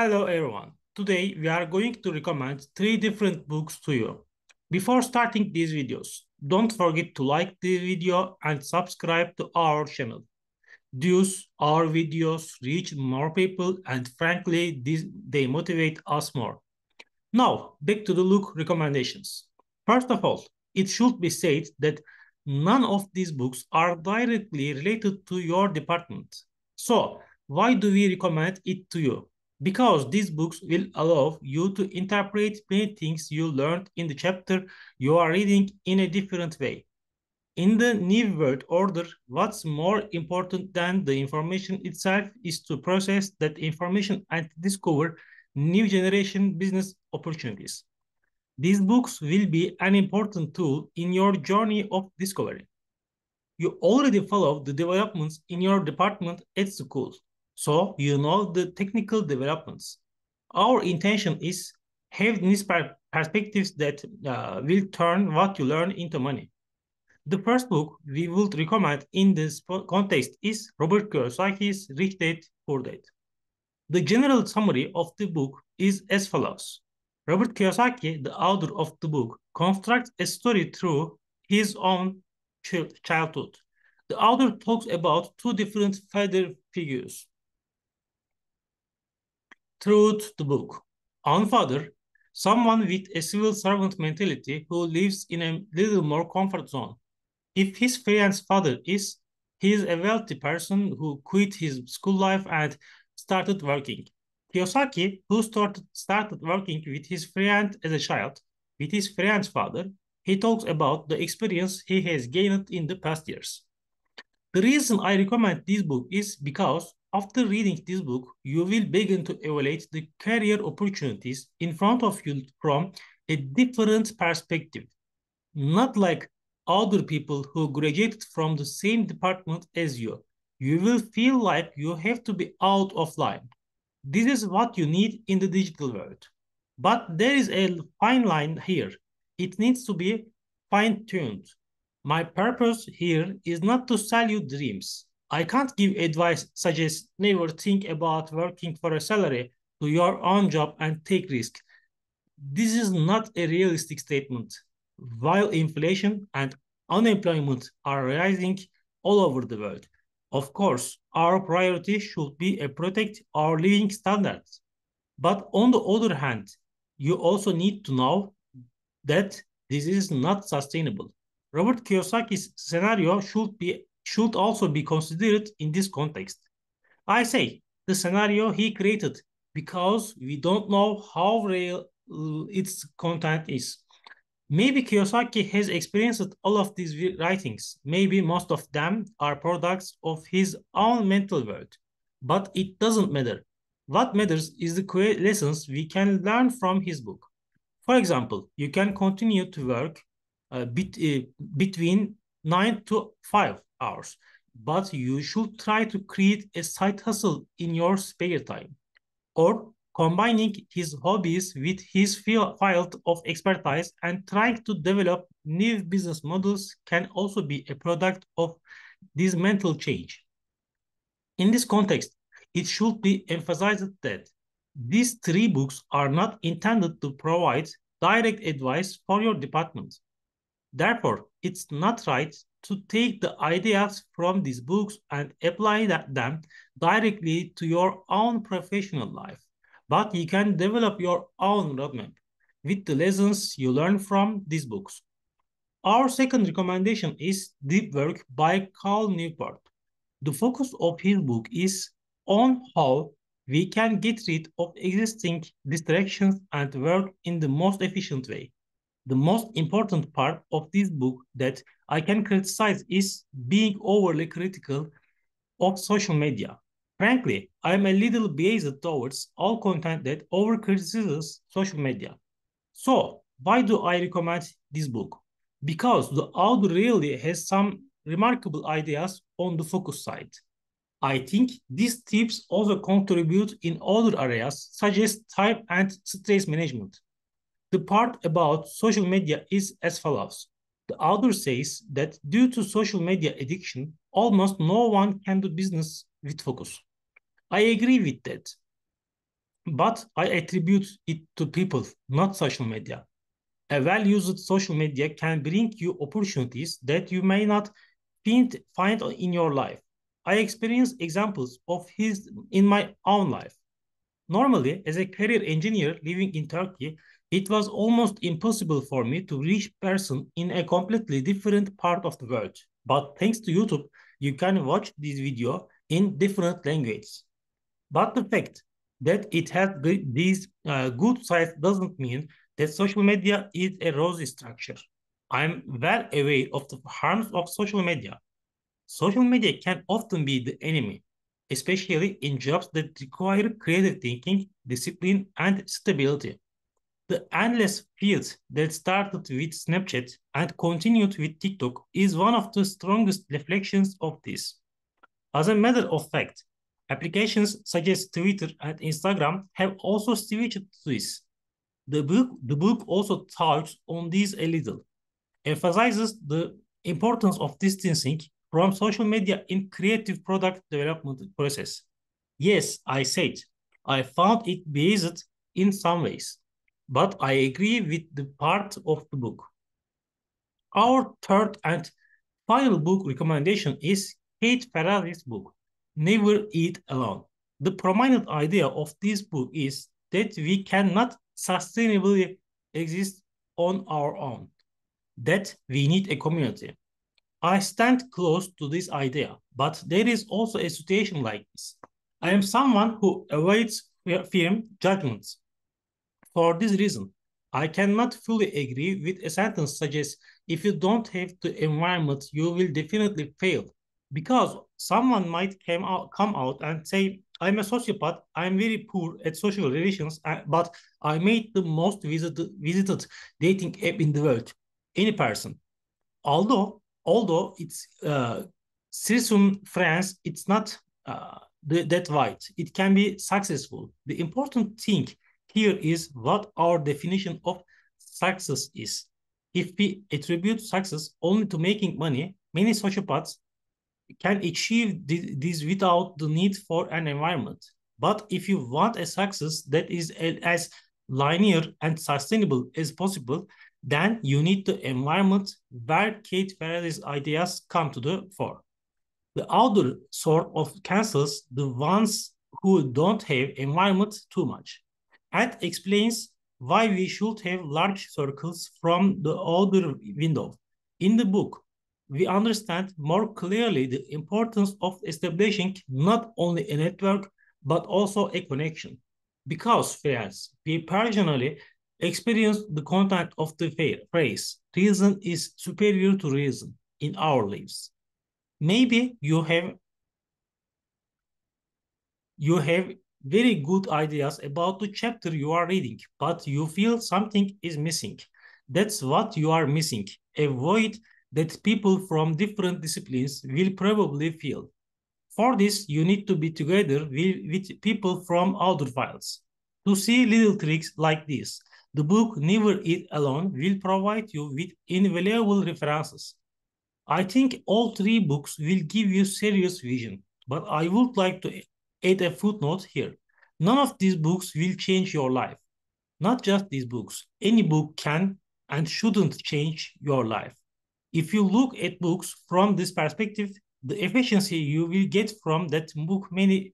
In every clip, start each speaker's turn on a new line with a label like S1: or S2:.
S1: Hello everyone. Today we are going to recommend three different books to you. Before starting these videos, don't forget to like the video and subscribe to our channel. Thus, our videos reach more people and frankly, they motivate us more. Now, back to the book recommendations. First of all, it should be said that none of these books are directly related to your department. So, why do we recommend it to you? Because these books will allow you to interpret many things you learned in the chapter you are reading in a different way. In the New World Order, what's more important than the information itself is to process that information and discover new generation business opportunities. These books will be an important tool in your journey of discovery. You already follow the developments in your department at school, so you know the technical developments. Our intention is have these perspectives that will turn what you learn into money. The first book we would recommend in this context is Robert Kiyosaki's Rich Dad Poor Dad. The general summary of the book is as follows. Robert Kiyosaki, the author of the book, constructs a story through his own childhood. The author talks about two different father figures throughout the book. One father, someone with a civil servant mentality who lives in a little more comfort zone. If his fiance's father is, he is a wealthy person who quit his school life and started working. Kiyosaki, who started working with his friend as a child, with his friend's father, he talks about the experience he has gained in the past years. The reason I recommend this book is because after reading this book, you will begin to evaluate the career opportunities in front of you from a different perspective. Not like other people who graduated from the same department as you. You will feel like you have to be out of line. This is what you need in the digital world. But there is a fine line here. It needs to be fine-tuned. My purpose here is not to sell you dreams. I can't give advice such as never think about working for a salary, do your own job and take risk. This is not a realistic statement. While inflation and unemployment are rising all over the world, of course, our priority should be to protect our living standards. But on the other hand, you also need to know that this is not sustainable. Robert Kiyosaki's scenario should also be considered in this context. I say the scenario he created because we don't know how real its content is. Maybe Kiyosaki has experienced all of these writings. Maybe most of them are products of his own mental world. But it doesn't matter. What matters is the lessons we can learn from his book. For example, you can continue to work between 9 to 5 hours, but you should try to create a side hustle in your spare time. Or combining his hobbies with his field of expertise and trying to develop new business models can also be a product of this mental change. In this context, it should be emphasized that these three books are not intended to provide direct advice for your department. Therefore, it's not right to take the ideas from these books and apply them directly to your own professional life. But you can develop your own roadmap with the lessons you learn from these books. Our second recommendation is Deep Work by Cal Newport. The focus of his book is on how we can get rid of existing distractions and work in the most efficient way. The most important part of this book that I can criticize is being overly critical of social media. Frankly, I'm a little biased towards all content that over criticizes social media. So, why do I recommend this book? Because the author really has some remarkable ideas on the focus side. I think these tips also contribute in other areas such as time and stress management. The part about social media is as follows. The author says that due to social media addiction, almost no one can do business with focus. I agree with that. But I attribute it to people, not social media. A well-used social media can bring you opportunities that you may not find in your life. I experienced examples of his in my own life. Normally, as a career engineer living in Turkey, it was almost impossible for me to reach person in a completely different part of the world. But thanks to YouTube, you can watch this video in different languages. But the fact that it has these good sides doesn't mean that social media is a rosy structure. I'm well aware of the harms of social media. Social media can often be the enemy, especially in jobs that require creative thinking, discipline, and stability. The endless feed that started with Snapchat and continued with TikTok is one of the strongest reflections of this. As a matter of fact, applications such as Twitter and Instagram have also switched to this. The book also touches on this a little, emphasizes the importance of distancing from social media in creative product development process. Yes, I said, I found it biased in some ways, but I agree with the part of the book. Our third and final book recommendation is Kate Ferrari's book, Never Eat Alone. The prominent idea of this book is that we cannot sustainably exist on our own, that we need a community. I stand close to this idea, but there is also a situation like this. I am someone who avoids firm judgments. For this reason, I cannot fully agree with a sentence such as, if you don't have the environment, you will definitely fail. Because someone might come out and say, I'm a sociopath, I'm very poor at social relations, but I made the most visited dating app in the world. Any person. Although it's Sirsum France, it's not that wide. It can be successful. The important thing here is what our definition of success is. If we attribute success only to making money, many sociopaths can achieve this without the need for an environment. But if you want a success that is as linear and sustainable as possible, then you need the environment where Kate Faraday's ideas come to the fore. The other sort of cancels the ones who don't have environment too much and explains why we should have large circles from the other window. In the book, we understand more clearly the importance of establishing not only a network but also a connection. Because, friends, we personally experience the content of the phrase, reason is superior to reason in our lives. Maybe you have very good ideas about the chapter you are reading, but you feel something is missing. That's what you are missing, a void that people from different disciplines will probably feel. For this, you need to be together with people from other files. To see little tricks like this, the book Never Eat Alone will provide you with invaluable references. I think all three books will give you serious vision, but I would like to add a footnote here. None of these books will change your life. Not just these books. Any book can and shouldn't change your life. If you look at books from this perspective, the efficiency you will get from that book may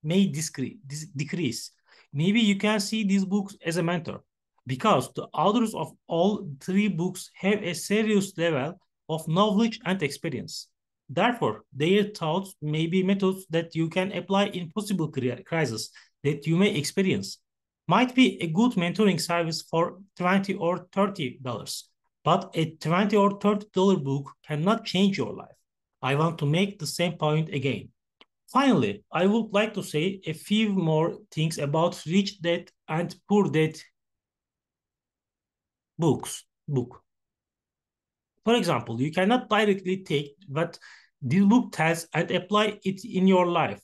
S1: decrease. Maybe you can see these books as a mentor because the authors of all three books have a serious level of knowledge and experience. Therefore, their thoughts may be methods that you can apply in possible crises that you may experience. Might be a good mentoring service for $20 or $30, but a $20 or $30 book cannot change your life. I want to make the same point again. Finally, I would like to say a few more things about Rich Dad and Poor Dad book. For example, you cannot directly take what this book tells and apply it in your life.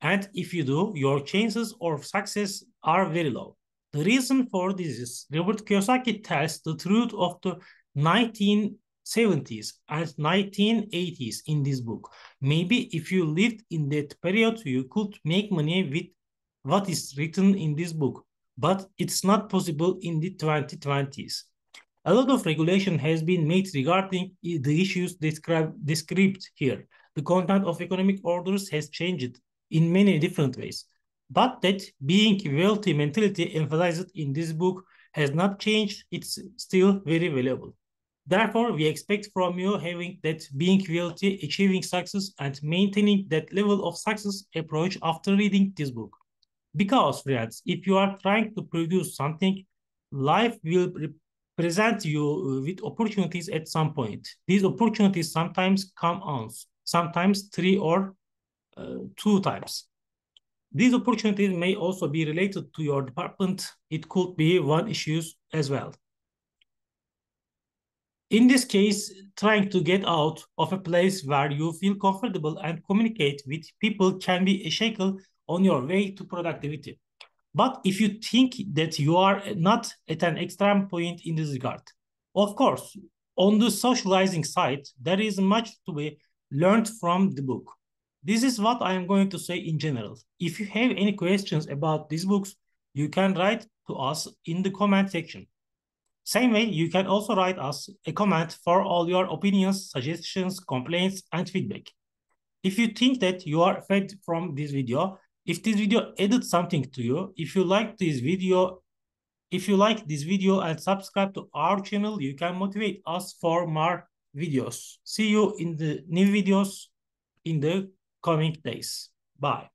S1: And if you do, your chances of success are very low. The reason for this is Robert Kiyosaki tells the truth of the 1970s and 1980s in this book. Maybe if you lived in that period, you could make money with what is written in this book, but it's not possible in the 2020s. A lot of regulation has been made regarding the issues described here. The content of economic orders has changed in many different ways. But that being wealthy mentality emphasized in this book has not changed. It's still very valuable. Therefore, we expect from you having that being wealthy, achieving success, and maintaining that level of success approach after reading this book. Because, friends, if you are trying to produce something, life will present you with opportunities at some point. These opportunities sometimes come once, sometimes three or two times. These opportunities may also be related to your department. It could be one issue as well. In this case, trying to get out of a place where you feel comfortable and communicate with people can be a shackle on your way to productivity. But if you think that you are not at an extreme point in this regard, of course, on the socializing side, there is much to be learned from the book. This is what I am going to say in general. If you have any questions about these books, you can write to us in the comment section. Same way, you can also write us a comment for all your opinions, suggestions, complaints, and feedback. If you think that you are fed from this video, if this video added something to you, if you like this video and subscribe to our channel, you can motivate us for more videos. See you in the new videos in the coming days. Bye.